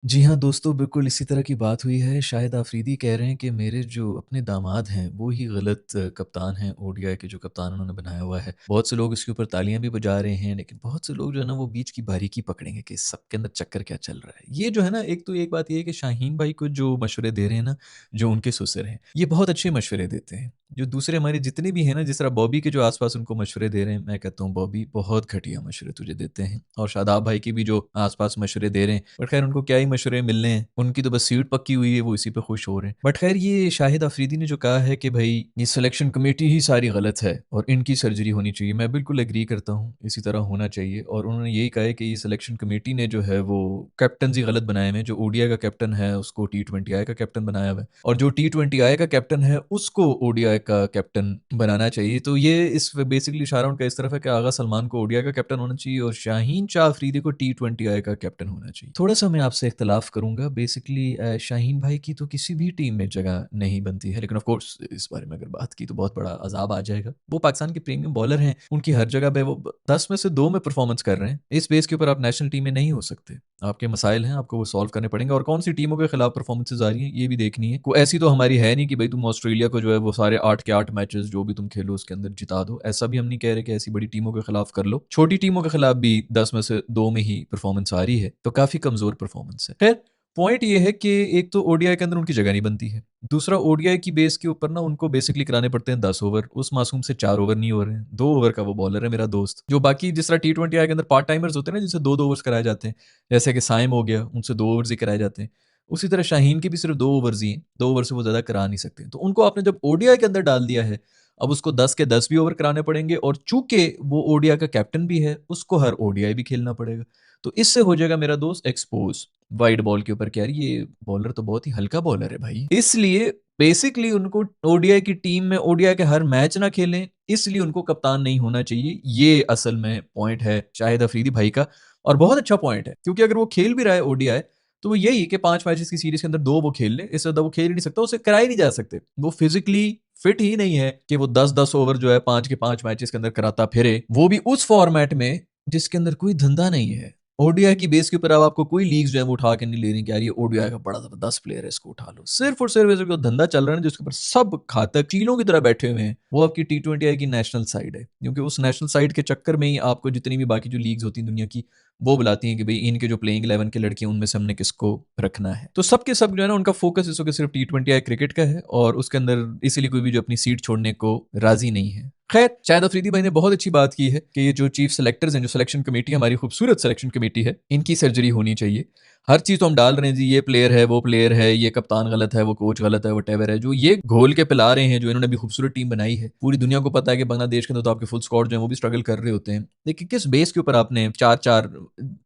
जी हाँ, दोस्तों बिल्कुल इसी तरह की बात हुई है। शाहिद आफ़रीदी कह रहे हैं कि मेरे जो अपने दामाद हैं, वो ही गलत कप्तान हैं, ओडीआई के जो कप्तान उन्होंने बनाया हुआ है। बहुत से लोग इसके ऊपर तालियाँ भी बजा रहे हैं, लेकिन बहुत से लोग जो है ना वो बीच की बारीकी पकड़ेंगे कि सबके अंदर चक्कर क्या चल रहा है। ये जो है ना एक तो एक बात ये है कि शाहीन भाई को जो मशवरे दे रहे हैं ना, जो उनके ससुर हैं, ये बहुत अच्छे मशवरे देते हैं। जो दूसरे हमारे जितने भी हैं ना, जिस तरह बॉबी के जो आस-पास उनको मशवरे दे रहे हैं, मैं कहता हूँ बॉबी बहुत घटिया मशवरे तुझे देते हैं। और शादाब भाई के भी जो आस-पास मशवरे दे रहे हैं, बट खैर उनको क्या ही मशवरे मिलने हैं, उनकी तो बस सीट पक्की हुई है, वो इसी पे खुश हो रहे हैं। बट खैर ये शाहिद अफरीदी ने जो कहा है कि भई ये सिलेक्शन कमेटी ही सारी गलत है और इनकी सर्जरी होनी चाहिए, मैं बिल्कुल एग्री करता हूँ, इसी तरह होना चाहिए। और उन्होंने यही कहा है कि ये सिलेक्शन कमेटी ने जो है वो कैप्टन्स ही गलत बनाए हुए हैं। जो ओडीआई का कैप्टन है उसको टी20 आई का कैप्टन बनाया हुआ है और जो टी20 आई का कैप्टन है उसको ओडीआई का कैप्टन बनाना चाहिए। तो ये इस बेसिकली इशारा उनका इस तरफ है कि आगा सलमान को ओडीआई का कैप्टन होना चाहिए और शाहीन शाह अफरीदी को टी20 आई का कैप्टन होना चाहिए। थोड़ा-सा मैं आपसे इख्तिलाफ करूँगा। बेसिकली शाहीन भाई की तो किसी भी टीम में जगह नहीं बनती है, लेकिन ऑफ़ कोर्स इस बारे में अगर बात की तो बहुत बड़ा अज़ाब आ जाएगा। वो पाकिस्तान के प्रीमियम बॉलर हैं, उनकी हर जगह पे वो 10 में से 2 में परफ़ॉर्मेंस कर रहे हैं। इस बेस के ऊपर आप नेशनल टीम में नहीं हो सकते। आपके मसाइल हैं, आपको वो सॉल्व करने पड़ेंगे और कौन-सी टीमों के खिलाफ परफ़ॉर्मेंसेज़ आ रही हैं, ये भी देखनी है। कोई ऐसी तो हमारी है नहीं कि भई तुम ऑस्ट्रेलिया को जो है वो सारे 8 के 8 मैचेज़ जो भी तुम खेलो उसके अंदर जिता दो। ऐसा भी हम नहीं कह रहे कि ऐसी बड़ी टीमों के खिलाफ कर लो। छोटी टीमों के खिलाफ भी 10 में से 2 में ही परफ़ॉर्मेंस आ रही है, तो काफ़ी कमज़ोर परफ़ॉर्मेंस है। खैर पॉइंट ये है कि एक तो ओडीआई के अंदर उनकी जगह नहीं बनती है। दूसरा ओडीआई की बेस के ऊपर ना उनको बेसिकली कराने पड़ते हैं 10 ओवर। उस मासूम से 4 ओवर नहीं हो रहे हैं। 2 ओवर का वो बॉलर है मेरा दोस्त। जो बाकी जिस तरह टी20 आई के अंदर पार्ट टाइमर्स होते हैं ना जिनसे 2-2 ओवर्स कराए जाते हैं। जैसे कि साइम हो गया, उनसे 2 ओवर्स ही कराए जाते हैं। उसी तरह शाहीन के भी सिर्फ 2 ओवर्स ही हैं। 2 ओवर से वो ज़्यादा करा नहीं सकते। तो उनको आपने जब ओडीआई के अंदर डाल दिया है, अब उसको 10 के 10 भी ओवर कराने पड़ेंगे और चूँकि वो ओडीआई का कैप्टन भी है, उसको हर ओडीआई भी खेलना पड़ेगा। तो इससे हो जाएगा मेरा दोस्त एक्सपोज़। वाइड बॉल के ऊपर कि यार ये बॉलर तो बहुत ही हल्का बॉलर है भाई। इसलिए बेसिकली उनको ओडीआई की टीम में ओडीआई के हर मैच ना खेलें, इसलिए उनको कप्तान नहीं होना चाहिए। ये असल में पॉइंट है शाहिद अफरीदी भाई का और बहुत अच्छा पॉइंट है क्योंकि अगर वो खेल भी रहा है ओडीआई तो वो यही कि 5 मैचेस की सीरीज़ के अंदर 2 वो खेल ले, इससे ज़्यादा वो खेल ही नहीं सकता, उसे कराए नहीं जा सकते। वो फिज़िकली फिट ही नहीं है कि वो 10-10 ओवर जो है 5 के 5 मैचेस के अंदर कराता फिरे, वो भी उस फॉर्मेट में जिसके अंदर कोई धंधा नहीं है। ओडीआई की बेस के ऊपर अब आपको कोई लीग्स जो है वो उठा के नहीं ले रही कि यार ये ओडीआई का बड़ा ज़बरदस्त प्लेयर है इसको उठा लो। सिर्फ़ और सिर्फ़ ऐसे कोई धंधा चल रहा है ना जिसके ऊपर सब घातक चीलों की तरह बैठे हुए हैं, वो आपकी टी20 की नेशनल साइड है। क्योंकि उस नेशनल साइड के चक्कर में ही आपको जितनी भी बाकी जो लीग्स होती हैं दुनिया की, वो बुलाती हैं कि भई इनके जो प्लेइंग 11 के लड़के हैं उनमें से हमने किसको रखना है। तो सब के सब जो है ना उनका फ़ोकस इस वक़्त सिर्फ़ टी20 क्रिकेट का है और उसके अंदर इसीलिए कोई भी जो अपनी सीट छोड़ने को राज़ी नहीं है। खैर, शाहिद अफरीदी भाई ने बहुत अच्छी बात की है कि ये जो चीफ सेलेक्टर्स हैं, जो सिलेक्शन कमेटी हमारी खूबसूरत सिलेक्शन कमेटी है, इनकी सर्जरी होनी चाहिए। हर चीज़ तो हम डाल रहे हैं जी, ये प्लेयर है, वो प्लेयर है, ये कप्तान गलत है, वो कोच गलत है, व्हाटएवर है। जो ये घोल के पिला रहे हैं, जो इन्होंने अभी खूबसूरत टीम बनाई है, पूरी दुनिया को पता है कि बांग्लादेश के अंदर तो आपके फुल स्क्वाड जो है वो भी स्ट्रगल कर रहे होते हैं। लेकिन किस बेस के ऊपर आपने 4-4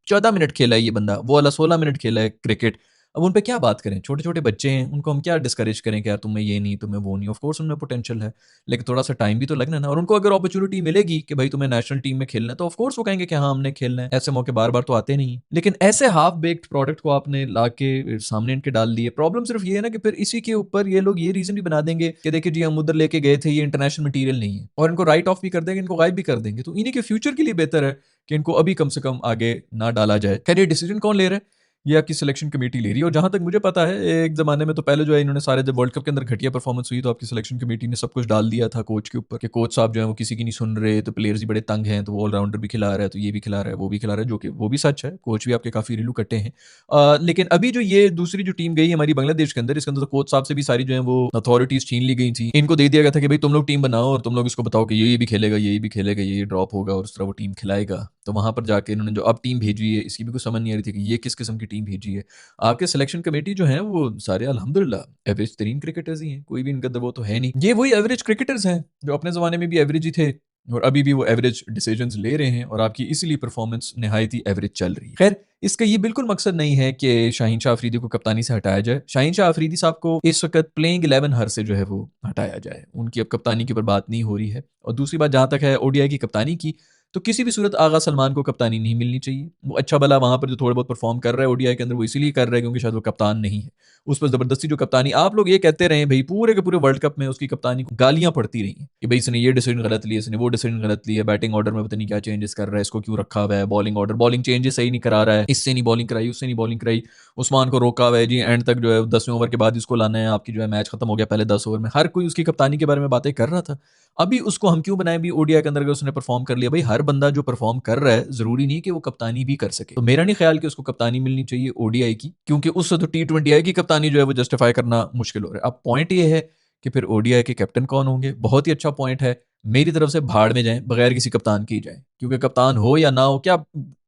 14 मिनट खेला है ये बंदा, वो वाला 16 मिनट खेला है क्रिकेट। अब उन पे क्या बात करें? छोटे-छोटे बच्चे हैं, उनको हम क्या डिस्करेज करें कि यार तुम्हें ये नहीं, तुम्हें वो नहीं। ऑफ कोर्स उनमें पोटेंशियल है, लेकिन थोड़ा-सा टाइम भी तो लगना है ना। और उनको अगर अपॉर्च्युनिटी मिलेगी कि भाई तुम्हें नेशनल टीम में खेलना है, तो ऑफ कोर्स वो कहेंगे कि हाँ, हमने खेलना है। ऐसे मौके बार-बार तो आते नहीं हैं। लेकिन ऐसे हाफ बेक्ड प्रोडक्ट को आपने लाके सामने इनके डाल दिए। प्रॉब्लम सिर्फ ये है ना कि फिर इसी के ऊपर ये लोग ये रीज़न भी बना देंगे कि देखिए जी हम उधर लेके गए थे, ये इंटरनेशनल मटीरियल नहीं है। और इनको राइट ऑफ भी कर देंगे, इनको गायब भी कर देंगे। तो इन्हीं के फ्यूचर के लिए बेहतर है कि इनको अभी कम से कम आगे ना डाला जाए। खैर ये डिसीजन कौन ले रहा है? ये आपकी सिलेक्शन कमेटी ले रही है और जहाँ तक मुझे पता है एक ज़माने में तो पहले जो है इन्होंने सारे जब वर्ल्ड कप के अंदर घटिया परफॉर्मेंस हुई तो आपकी सिलेक्शन कमेटी ने सब कुछ डाल दिया था कोच के ऊपर कि कोच साहब जो है वो किसी की नहीं सुन रहे, तो प्लेयर्स ही बड़े तंग हैं, तो वो ऑलराउंडर भी खिला रहा है, तो ये भी खिला रहा है, वो भी खिला रहा है, जो कि वो भी सच है, कोच भी आपके काफ़ी रिलू कट्टे हैं। लेकिन अभी जो ये दूसरी जो टीम गई हमारी बांग्लादेश के अंदर, इसके अंदर तो कोच साहब से भी सारी जो है वो अथॉरिटीज़ छीन ली गई थी। इनको दे दिया गया था कि भाई तुम लोग टीम बनाओ और तुम लोग इसको बताओ कि ये भी खेलेगा, ये भी खेलेगा, ये ड्रॉप होगा और उस तरह वो टीम खिलाएगा। तो वहाँ पर जाके इन्होंने जो अब टीम भेजी है, इसकी भी कुछ समझ नहीं आ रही थी कि ये किस किस्म की टीम भेजी है। आपके सिलेक्शन कमेटी जो है वो सारे अल्हम्दुलिल्लाह एवरेज तरीन क्रिकेटर्स ही हैं, कोई भी इनका वो तो है नहीं। ये वही एवरेज क्रिकेटर्स हैं जो अपने ज़माने में भी एवरेज ही थे और अभी भी वो एवरेज डिसीजंस ले रहे हैं और आपकी इसीलिए परफॉर्मेंस निहायत ही एवरेज चल रही है। खैर इसका ये बिल्कुल मकसद नहीं है कि शाहीन शाह अफरीदी को कप्तानी से हटाया जाए। शाहीन शाह अफरीदी साहब को इस वक्त प्लेइंग 11 हर से जो है वो हटाया जाए। उनकी अब कप्तानी के ऊपर बात नहीं हो रही है। और दूसरी बात जहाँ तक है ओडीआई की कप्तानी की, तो किसी भी सूरत आगा सलमान को कप्तानी नहीं मिलनी चाहिए। वो अच्छा भला वहाँ पर जो थोड़ा बहुत परफॉर्म कर रहा है ओडीआई के अंदर, वो इसीलिए कर रहा है क्योंकि शायद वो कप्तान नहीं है। उस पर ज़बरदस्ती जो कप्तानी आप लोग ये कहते रहे भई, पूरे के पूरे वर्ल्ड कप में उसकी कप्तानी को गालियाँ पड़ती रही हैं कि भई इसने ये डिसीजन गलत लिया, इसने वो डिसीजन गलत लिया, बैटिंग ऑर्डर में पता नहीं क्या चेंजेस कर रहा है, इसको क्यों रखा हुआ है, बॉलिंग ऑर्डर, बॉलिंग चेंजेस सही नहीं करा रहा है, इससे नहीं बॉलिंग कराई, उससे नहीं बॉलिंग कराई, उस्मान को रोका हुआ है जी, एंड तक जो है 10वें ओवर के बाद इसको लाना है, आपकी जो है मैच खत्म हो गया पहले 10 ओवर में। हर कोई उसकी कप्तानी के बारे में बातें कर रहा था। अभी उसको हम क्यों बनाएं भी ओडीआई के अंदर अगर उसने परफॉर्म कर लिया? भाई हर बंदा जो परफॉर्म कर रहा है जरूरी नहीं कि वो कप्तानी भी कर सके। तो मेरा नहीं ख्याल कि उसको कप्तानी मिलनी चाहिए ओडीआई की, क्योंकि उससे तो टी20आई की कप्तानी जो है वो जस्टिफाई करना मुश्किल हो रहा है। अब पॉइंट ये है कि फिर ओडीआई के कैप्टन कौन होंगे? बहुत ही अच्छा पॉइंट है। मेरी तरफ से भाड़ में जाएं, बगैर किसी कप्तान के ही जाएं, क्योंकि कप्तान हो या ना हो, क्या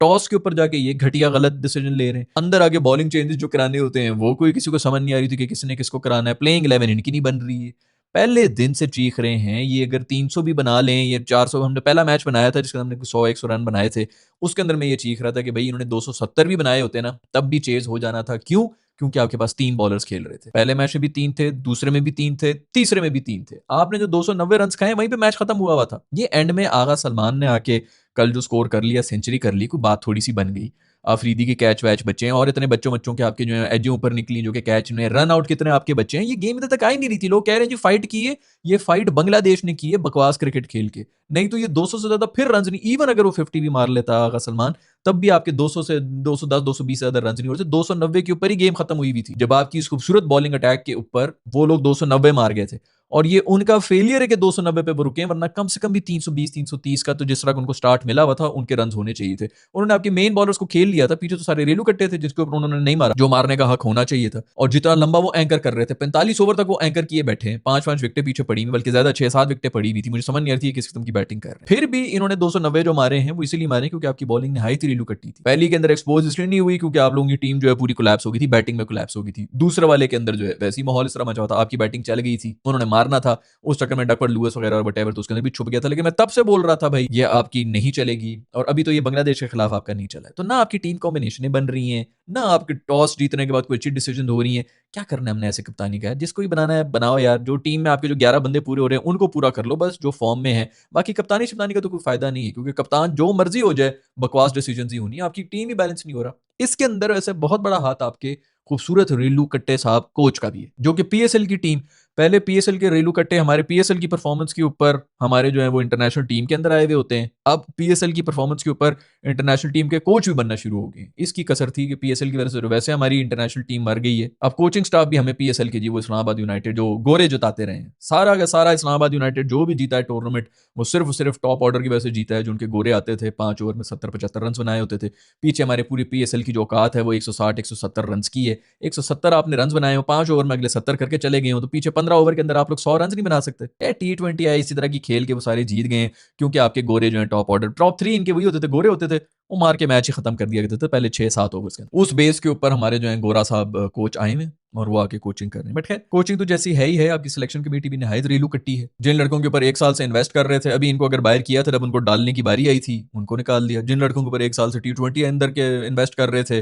टॉस के ऊपर जाके ये घटिया गलत डिसीजन ले रहे हैं? अंदर आके बॉलिंग चेंजेस जो कराने होते हैं वो कोई किसी को समझ नहीं आ रही थी कि किसने किसको कराना है। प्लेइंग 11 इनकी नहीं बन रही है, पहले दिन से चीख रहे हैं। ये अगर 300 भी बना लें, ये 400, हमने पहला मैच बनाया था जिसके हमने 100-100 रन बनाए थे, उसके अंदर मैं ये चीख रहा था कि भाई इन्होंने 270 भी बनाए होते ना तब भी चेज हो जाना था। क्यों? क्योंकि आपके पास 3 बॉलर्स खेल रहे थे। पहले मैच में भी 3 थे, दूसरे में भी 3 थे, तीसरे में भी 3 थे। आपने जो 290 रन खाए वहीं पे मैच खत्म हुआ था। ये एंड में आगा सलमान ने आके कल जो स्कोर कर लिया, सेंचुरी कर ली, कोई बात थोड़ी सी बन गई। अफरीदी के कैच वैच बच्चे हैं और इतने बच्चों बच्चों के आपके जो है एजें ऊपर निकली जो कि कैच में रन आउट कितने आपके बच्चे हैं। ये गेम तक आ ही नहीं रही थी। लोग कह रहे हैं जी फाइट की है, ये फाइट बांग्लादेश ने की है बकवास क्रिकेट खेल के। नहीं तो ये 200 से ज्यादा फिर रन नहीं, इवन अगर वो 50 भी मार लेता आगा सलमान, तब भी आपके 200 से 210 220 से ज्यादा रन नहीं होते। 290 के ऊपर ही गेम खत्म हुई थी जब आपकी इस खूबसूरत बॉलिंग अटैक के ऊपर वो लोग 290 मार गए थे। और ये उनका फेलियर है कि 290 पे वो रुके, वरना कम से कम भी 320 330 का तो जिस तरह उनको स्टार्ट मिला हुआ था उनके रन होने चाहिए थे। उन्होंने आपके मेन बॉलर्स को खेल लिया था, पीछे तो सारे रेलू कट्टे थे जिसके ऊपर उन्होंने नहीं मारा, जो मारने का हक होना चाहिए था। और जितना लंबा वो एंकर कर रहे थे, 45 ओवर तक वो एंकर किए बैठे हैं, 5-5 विकेटें पीछे पड़ी हुई, बल्कि ज्यादा 6-7 विकेटें पड़ी हुई थी। मुझे समझ नहीं आ रही थी किस किस्म की बैटिंग कर रहे हैं। फिर भी इन्होंने 290 जो मारे हैं वो इसीलिए मारे क्योंकि आपकी बॉलिंग नहायत ही रेलू कट्टी थी। पहली के अंदर एक्सपोज इसलिए नहीं हुई क्योंकि आप लोगों की टीम जो है पूरी कोलैप्स हो गई थी, बैटिंग में कोलैप्स हो गई थी। दूसरे वाले के अंदर जो है वैसी माहौल इस तरह मचा हुआ था, आपकी बैटिंग चल गई थी, उन्होंने मारना था, उस चक्कर में डकवर्थ लुईस वगैरह और वटेवर तो उसके अंदर भी छुप गया था। लेकिन मैं तब से बोल रहा था भाई ये आपकी नहीं चलेगी, और अभी तो ये बांग्लादेश के खिलाफ आपका नहीं चला है। तो ना आपकी टीम कॉम्बिनेशनें बन रही हैं, ना आपके टॉस जीतने के बाद कोई अच्छी डिसीजन हो रही है। क्या करना है हमने ऐसे कप्तानी का? जिसको भी बनाना है बनाओ यार। जो टीम में आपके जो 11 बंदे पूरे हो रहे हैं उनको पूरा कर लो बस, जो फॉर्म में है। बाकी कप्तानी शप्तानी का तो कोई फायदा नहीं है, क्योंकि कप्तान जो मर्जी हो जाए बकवास डिसीजन ही होनी है, आपकी टीम ही बैलेंस नहीं हो रहा। इसके अंदर ऐसे बहुत बड़ा हाथ आपके खूबसूरत रेलू कट्टे साहब कोच का भी है, जो कि पीएसएल की टीम, पहले पीएसएल के रेलू कट्टे हमारे पीएसएल की परफॉर्मेंस के ऊपर हमारे जो है वो इंटरनेशनल टीम के अंदर आए हुए होते हैं। अब पीएसएल की परफॉर्मेंस के ऊपर इंटरनेशनल टीम के कोच भी बनना शुरू हो गए। इसकी कसर थी कि पीएसएल की वजह से वैसे हमारी इंटरनेशनल टीम मर गई है। अब कोचिंग स्टाफ भी हमें पीएसएल के जी वो इस्लामाबाद यूनाइटेड जो गोरे जताते रहे हैं, सारा का सारा इस्लामाबाद यूनाइटेड जो भी जीता है टूर्नामेंट वो सिर्फ टॉप ऑर्डर की वजह से जीता है, जो उनके गोरे आते थे 5 ओवर में 70-75 रन बनाए होते थे। पीछे हमारे पूरी पीएसएल की जो औकात है वो 160-170 रन की है। 170 आपने रन बनाए हो, 5 ओवर में अगले 70 करके चले गए हो, तो पीछे 15 ओवर के अंदर आप लोग 100 रन नहीं बना सकते। टी20 आई इसी तरह की खेल के वो सारे जीत गए, क्योंकि आपके गोरे जो है टॉप ऑर्डर टॉप 3 इनके वही होते थे, गोरे होते थे, वो मार के मैच ही खत्म कर दिया करते थे पहले 6-7 ओवर के अंदर। उस बेस के ऊपर हमारे जो है गोरा साहब कोच आए हुए और वो आके कोचिंग कर रहे हैं। बट खैर कोचिंग तो जैसी है ही है, आपकी सिलेक्शन कमेटी भी नहायत रेलू कट्टी है। जिन लड़कों के ऊपर 1 साल से इन्वेस्ट कर रहे थे, अभी इनको अगर बाहर किया था जब उनको डालने की बारी आई थी, उनको निकाल दिया। जिन लड़कों के ऊपर 1 साल से टी20 अंदर के इन्वेस्ट कर रहे थे,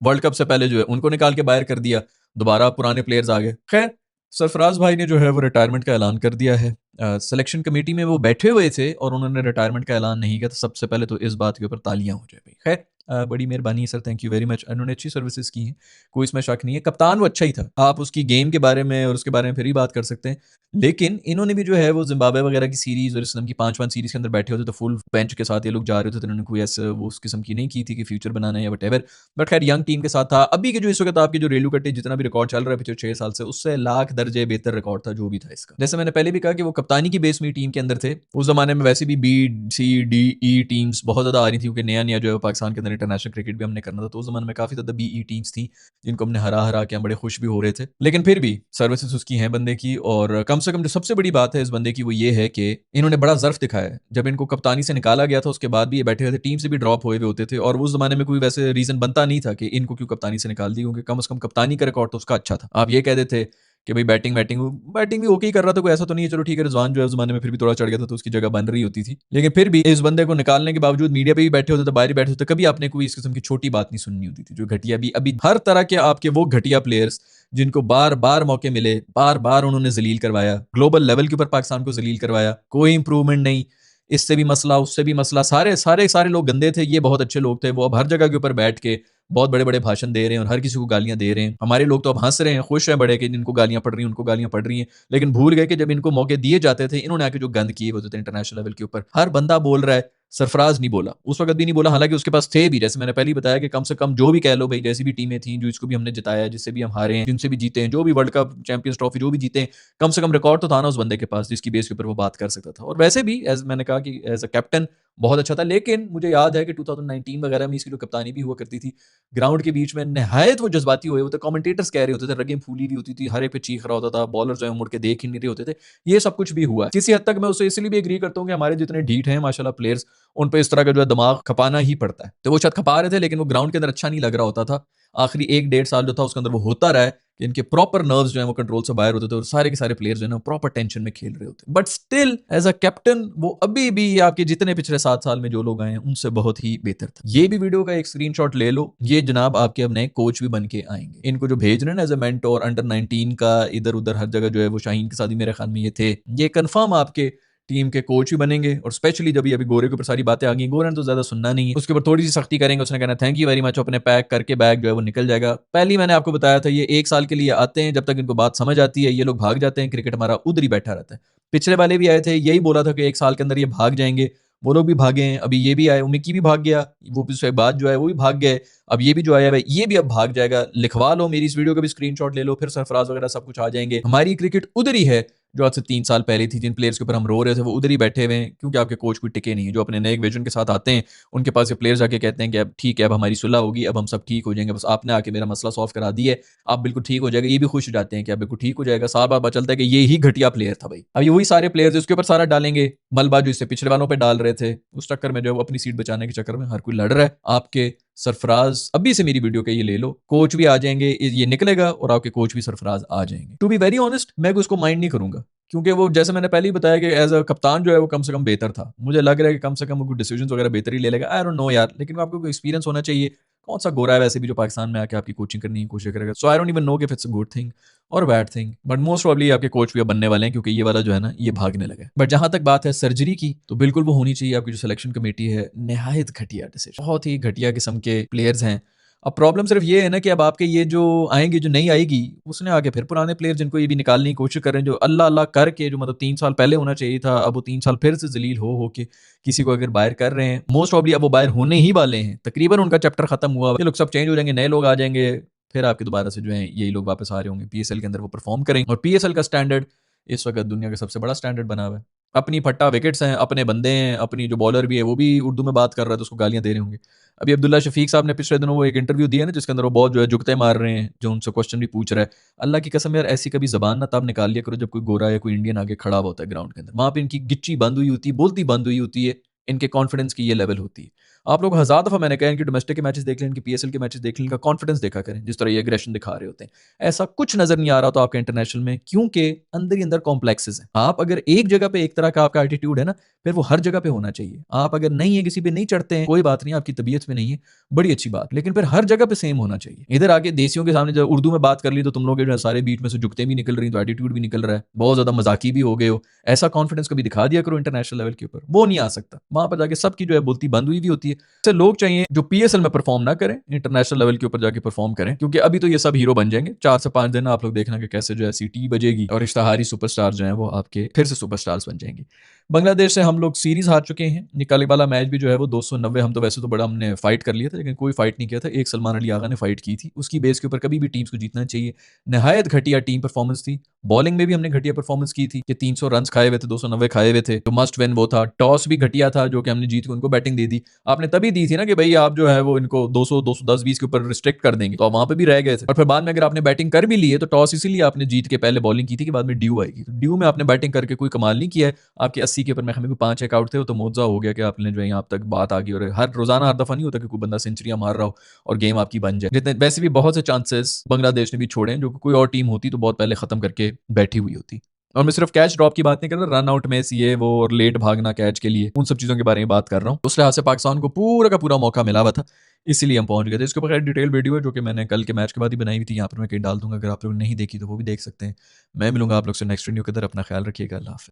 वर्ल्ड कप से पहले जो है उनको निकाल के बाहर कर दिया। दोबारा पुराने प्लेयर्स आ गए। खैर सरफराज भाई ने जो है वो रिटायरमेंट का ऐलान कर दिया है। सिलेक्शन कमेटी में वो बैठे हुए थे और उन्होंने रिटायरमेंट का ऐलान नहीं किया। तो सबसे पहले तो इस बात के ऊपर तालियां हो जाए भाई। खैर बड़ी मेहरबानी है sir, thank you very much. उन्होंने अच्छी सर्विसेज की हैं, कोई इसमें शक नहीं है। कप्तान वो अच्छा ही था, आप उसकी गेम के बारे में और उसके बारे में फिर ही बात कर सकते हैं। लेकिन इन्होंने भी जो है वो जिम्बाब्वे वगैरह की सीरीज और इस किस्म की 5-5 सीरीज के अंदर बैठे होते तो फुल बेंच के साथ ये लोग जा रहे होते, तो इन्होंने कोई ऐसे वो उस किस्म की नहीं की थी कि फ्यूचर बनाना है या वट। बट खैर यंग टीम के साथ था। अभी के जो इस वक्त आपके जो रेलू कट्टे जितना भी रिकॉर्ड चल रहा है पिछले 6 साल से, उससे लाख दर्जे बेहतर रिकॉर्ड था जो भी था इसका। जैसे मैंने पहले भी कहा कि वो कप्तानी की बेस में टीम के अंदर थे। उस जमाने में वैसे भी B, C, D, E teams बहुत ज्यादा आ रही थी, क्योंकि नया नया जो है पाकिस्तान के अंदर इंटरनेशनल क्रिकेट भी हमने करना था। तो उस जमाने में काफी ज्यादा BE टीम्स थी जिनको हमने हरा हरा के हम बड़े खुश भी हो रहे थे। लेकिन फिर भी सर्विसेज उसकी हैं बंदे की, और कम से कम जो सबसे बड़ी बात है इस बंदे की वो ये है कि इन्होंने बड़ा ज़र्फ दिखाया है। जब इनको कप्तानी से निकाला गया था उसके बाद भी ये बैठे हुए थे, टीम से भी ड्रॉप हुए होते थे, और उस जमाने में कोई वैसे रीजन बनता नहीं था कि इनको क्यों कप्तानी से निकाल दी, क्योंकि कम से कम कप्तानी का रिकॉर्ड तो उसका अच्छा था। आप ये कह देते कि भाई बैटिंग भी ओके ही कर रहा था, कोई ऐसा तो नहीं है। चलो ठीक है, रिजवान जो है उस जमाने में फिर भी थोड़ा चढ़ गया था तो उसकी जगह बन रही होती थी। लेकिन फिर भी इस बंदे को निकालने के बावजूद मीडिया पे भी बैठे होते थे, बाहर ही बैठे होते, कभी आपने कोई इस किस्म की छोटी बात नहीं सुननी होती थी। जो घटिया भी अभी हर तरह के आपके वो घटिया प्लेयर्स जिनको बार बार मौके मिले, बार बार उन्होंने जलील करवाया, ग्लोबल लेवल के ऊपर पाकिस्तान को जलील करवाया, कोई इंप्रूवमेंट नहीं। इससे भी मसला, उससे भी मसला, सारे सारे सारे लोग गंदे थे, ये बहुत अच्छे लोग थे। वो अब हर जगह के ऊपर बैठ के बहुत बड़े-बड़े भाषण दे रहे हैं और हर किसी को गालियाँ दे रहे हैं। हमारे लोग तो अब हँस रहे हैं, खुश हैं बड़े कि जिनको गालियाँ पड़ रही हैं, उनको गालियाँ पड़ रही हैं। लेकिन भूल गए कि जब इनको मौके दिए जाते थे, इन्होंने आके जो गंद किए होते थे इंटरनेशनल लेवल के ऊपर। हर बंदा बोल रहा है, सरफराज नहीं बोला, उस वक़्त भी नहीं बोला, हालाँकि उसके पास थे भी। जैसे मैंने पहले ही बताया कि कम से कम जो भी कह लो भई, जैसी भी टीमें थी, जो इसको भी हमने जिताया, जिससे भी हम हारे हैं, जिनसे भी जीते हैं, जो भी वर्ल्ड कप, चैंपियंस ट्रॉफी जो भी जीते हैं, कम से कम रिकॉर्ड तो था ना उस बंदे के पास, जिसकी बेस के ऊपर वो बात कर सकता था। और वैसे भी एज़ मैंने कहा कि एज़ अ कैप्टन बहुत अच्छा था। लेकिन मुझे याद है कि 2019 वगैरह में इसकी जो कप्तानी भी हुआ करती थी, ग्राउंड के बीच में निहायत वो जज़्बाती हुए होते, कमेंटेटर्स कह रहे होते थे, रगें फूली हुई होती थी, हर एक पे चीख रहा होता था, बॉलर जो है मुड़ के देख ही नहीं रहे होते थे। ये सब कुछ भी हुआ है। किसी हद तक मैं उससे इसलिए भी एग्री करता हूँ कि हमारे जितने ढीठ हैं माशाल्लाह प्लेयर्स, उन पे इस तरह का जो है दिमाग खपाना ही पड़ता है। तो वो शायद खपा रहे थे, लेकिन वो ग्राउंड के अंदर अच्छा नहीं लग रहा होता था। आखिरी 1 डेढ़ साल जो था उसके अंदर वो होता रहा है कि इनके प्रॉपर नर्व्स जो हैं वो कंट्रोल से बाहर होते थे और सारे के सारे प्लेयर्स जो है ना प्रॉपर टेंशन में खेल रहे होते। But still as a captain वो अभी भी आपके जितने पिछले 7 साल में जो लोग आए हैं उनसे बहुत ही बेहतर था। ये भी वीडियो का एक स्क्रीनशॉट ले लो। ये जनाब आपके अब नए कोच भी बन के आएँगे। इनको जो भेज रहे हैं ना एज़ अ मेंटर अंडर 19 का इधर-उधर हर जगह जो है वो शाहीन के साथ भी मेरे ख्याल में ये थे। ये कन्फर्म आपके टीम के कोच भी बनेंगे और स्पेशली जब ये अभी गोरे के ऊपर सारी बातें आ गई, गोरे ने तो ज़्यादा सुनना नहीं है, उसके ऊपर थोड़ी सी सख्ती करेंगे, उसने कहना थैंक यू वेरी मच, अपने पैक करके बैग जो है वो निकल जाएगा। पहले ही मैंने आपको बताया था ये 1 साल के लिए आते हैं, जब तक इनको बात समझ आती है ये लोग भाग जाते हैं, क्रिकेट हमारा उधर ही बैठा रहता है। पिछले वाले भी आए थे, यही बोला था कि 1 साल के अंदर ये भाग जाएंगे, वो लोग भी भागे हैं, अभी ये भी आए, मिकी भी भाग गया, वो पिछले बाद जो है वो भी भाग गए, अब ये भी जो आया है ये भी अब भाग जाएगा। लिखवा लो, मेरी इस वीडियो का भी स्क्रीनशॉट ले लो, फिर सरफराज वगैरह सब कुछ आ जाएंगे। हमारी क्रिकेट उधर ही है जो आज से 3 साल पहले थी, जिन प्लेयर्स के ऊपर हम रो रहे थे वो उधर ही बैठे हुए हैं, क्योंकि आपके कोच कोई टिके नहीं है। जो अपने नए विजन के साथ आते हैं, उनके पास ये प्लेयर्स आके कहते हैं कि अब ठीक है, अब हमारी सुलह होगी, अब हम सब ठीक हो जाएंगे, बस आपने आके मेरा मसला सॉल्व करा दिया है, आप बिल्कुल ठीक हो जाएगा। ये भी खुश हो जाते हैं कि अब बिल्कुल ठीक हो जाएगा। साल बाद पता चलता है कि ये ही घटिया प्लेयर था भाई। अब ये वही सारे प्लेयर्स उसके ऊपर सारा डालेंगे मलबा जो इससे पिछले वालों पर डाल रहे थे, उस चक्कर में जो है वो अपनी सीट बचाने के चक्कर में हर कोई लड़ रहा है। आपके सरफराज अभी से मेरी वीडियो के ये ले लो, कोच भी आ जाएंगे, ये निकलेगा और आपके कोच भी सरफराज आ जाएंगे। टू बी वेरी ऑनेस्ट, मैं उसको माइंड नहीं करूंगा, क्योंकि वो जैसे मैंने पहले ही बताया कि एज अ कप्तान जो है वो कम से कम बेहतर था। मुझे लग रहा है कि कम से कम वो डिसीजंस वगैरह बेहतर ही ले लेगा। आई डोंट नो यार, लेकिन आपको एक्सपीरियंस होना चाहिए। कौन सा गोरा है वैसे भी जो पाकिस्तान में आके आपकी कोचिंग करने की कोशिश करेगा। सो आई डोंट इवन नो कि इट्स अ गुड थिंग और bad thing, but most probably आपके कोच भी अब बनने वाले हैं, क्योंकि ये वाला जो है ना ये भागने लगा है। बट जहां तक बात है सर्जरी की, तो बिल्कुल वो होनी चाहिए। आपकी जो सिलेक्शन कमेटी है निहायत घटिया डिसीजन, बहुत ही घटिया किस्म के प्लेयर्स हैं। अब प्रॉब्लम सिर्फ ये है ना कि अब आपके ये जो आएंगे, जो नई आएगी, उसने आके फिर पुराने प्लेयर जिनको ये भी निकालने की कोशिश कर रहे हैं, जो अल्लाह अल्लाह करके जो मतलब 3 साल पहले होना चाहिए था, अब वो 3 साल फिर से जलील हो के किसी को अगर बाहर कर रहे हैं। मोस्ट प्रॉब्ली अब वो बाहर होने ही वाले हैं, तकरीबन उनका चैप्टर खत्म हुआ, ये लोग सब चेंज हो जाएंगे, नए लोग आ जाएंगे, फिर आपके दोबारा से जो है यही लोग वापस आ रहे होंगे पीएसएल के अंदर, वो परफॉर्म करेंगे। और पीएसएल का स्टैंडर्ड इस वक्त दुनिया का सबसे बड़ा स्टैंडर्ड बना हुआ है। अपनी फट्टा विकेट्स हैं, अपने बंदे हैं, अपनी जो बॉलर भी है वो भी उर्दू में बात कर रहा है तो उसको गालियां दे रहे होंगे। अभी अब्दुल्ला शफीक साहब ने पिछले दिनों वो एक इंटरव्यू दिया ना, जिसके अंदर वो बहुत जो है जुगते मार रहे हैं, जो उनसे क्वेश्चन भी पूछ रहा है। अल्लाह की कसम यार, ऐसी कभी जबान ना तब निकाल लिया करो जब कोई गोरा या कोई इंडियन आगे खड़ा हुआ होता है ग्राउंड के अंदर। वहां पे इनकी गिच्ची बंद हुई होती है, बोलती बंद हुई होती है, इनके कॉन्फिडेंस की ये लेवल होती है। आप लोग हजार दफा मैंने कहा इनके डोमेस्टिक के मैचेस देख लें, इनके पीएसएल के मैचेस देख लें, इनका कॉन्फिडेंस देखा करें, जिस तरह ये एग्रेशन दिखा रहे होते हैं। ऐसा कुछ नजर नहीं आ रहा तो आपके इंटरनेशनल में, क्योंकि अंदर ही अंदर कॉम्प्लेक्सेस हैं। आप अगर एक जगह पे एक तरह का आपका एटीट्यूड है ना, फिर वो हर जगह पे होना चाहिए। आप अगर नहीं है, किसी पे नहीं चढ़ते हैं, कोई बात नहीं, आपकी तबीयत में नहीं है, बड़ी अच्छी बात, लेकिन फिर हर जगह पे सेम होना चाहिए। इधर आके देसियों के सामने जब उर्दू में बात कर ली तो तुम लोग जो है सारे बीच में से जुगते भी निकल रही, तो एटीट्यूड भी निकल रहा है, बहुत ज्यादा मजाकी भी हो गए हो। ऐसा कॉन्फिडेंस कभी दिखा दिया करो इंटरनेशनल लेवल के ऊपर, वो नहीं आ सकता। वहां पर जाके सबकी जो है बोलती बंद हुई भी होती है। ऐसे लोग चाहिए जो पीएसएल में परफॉर्म ना करें, इंटरनेशनल लेवल के ऊपर जाके परफॉर्म करें, क्योंकि अभी तो ये सब हीरो बन जाएंगे। 4 से 5 दिन आप लोग देखना कि कैसे जो है सीटी बजेगी और इश्तहारी सुपरस्टार जो है वो आपके फिर से सुपरस्टार्स बन जाएंगे। बांग्लादेश से हम लोग सीरीज हार चुके हैं। निकाले वाला मैच भी जो है वो 290, हम तो वैसे तो बड़ा हमने फाइट कर लिया था, लेकिन कोई फाइट नहीं किया था। एक सलमान अली आगा ने फाइट की थी, उसकी बेस के ऊपर कभी भी टीम्स को जीतना चाहिए। नहायत घटिया टीम परफॉर्मेंस थी। बॉलिंग में भी हमने घटिया परफॉर्मेंस की थी कि 300 रन खाए हुए थे, 290 खाए हुए थे, तो मस्ट विन वो था। टॉस भी घटिया था जो कि हमने जीत के उनको बैटिंग दे दी। आपने तभी दी थी ना कि भाई आप जो है वो इनको 200 210 20 के ऊपर रिस्ट्रिक्ट कर देंगे, तो आप वहां पे भी रह गए थे। और फिर बाद में अगर आपने बैटिंग कर भी ली है तो टॉस इसीलिए आपने जीत के पहले बॉलिंग की थी कि बाद में ड्यू आएगी, तो ड्यू में आपने बैटिंग करके कोई कमाल नहीं किया है। आपके 80 के ऊपर मैं हमें 5 एक आउट थे, तो मुआवजा हो गया कि आपने जो है यहाँ तक बात आ गई। और हर रोजाना हर दफा नहीं होता कि कोई बंदा सेंचुरियां मार रहा हो और गेम आपकी बन जाए। जितने वैसे भी बहुत से चांसेस बांग्लादेश ने भी छोड़े हैं, जो कोई और टीम होती तो बहुत पहले खत्म करके बैठी हुई होती। और मैं सिर्फ कैच ड्रॉप की बात नहीं कर रहा, रन आउट में ये वो और लेट भागना कैच के लिए, उन सब चीज़ों के बारे में बात कर रहा हूँ। उस लिहाज से पाकिस्तान को पूरा का पूरा मौका मिला हुआ था, इसीलिए हम पहुंच गए थे। इसके ऊपर डिटेल वीडियो है जो कि मैंने कल के मैच के बाद ही बनाई हुई थी, यहाँ पर मैं कहीं डाल दूंगा, अगर आप लोग नहीं देखी तो वो भी देख सकते हैं। मैं मिलूंगा आप लोग से नेक्स्ट वीडियो के अंदर। अपना ख्याल रखिएगा, अल्लाह हाफ़िज़।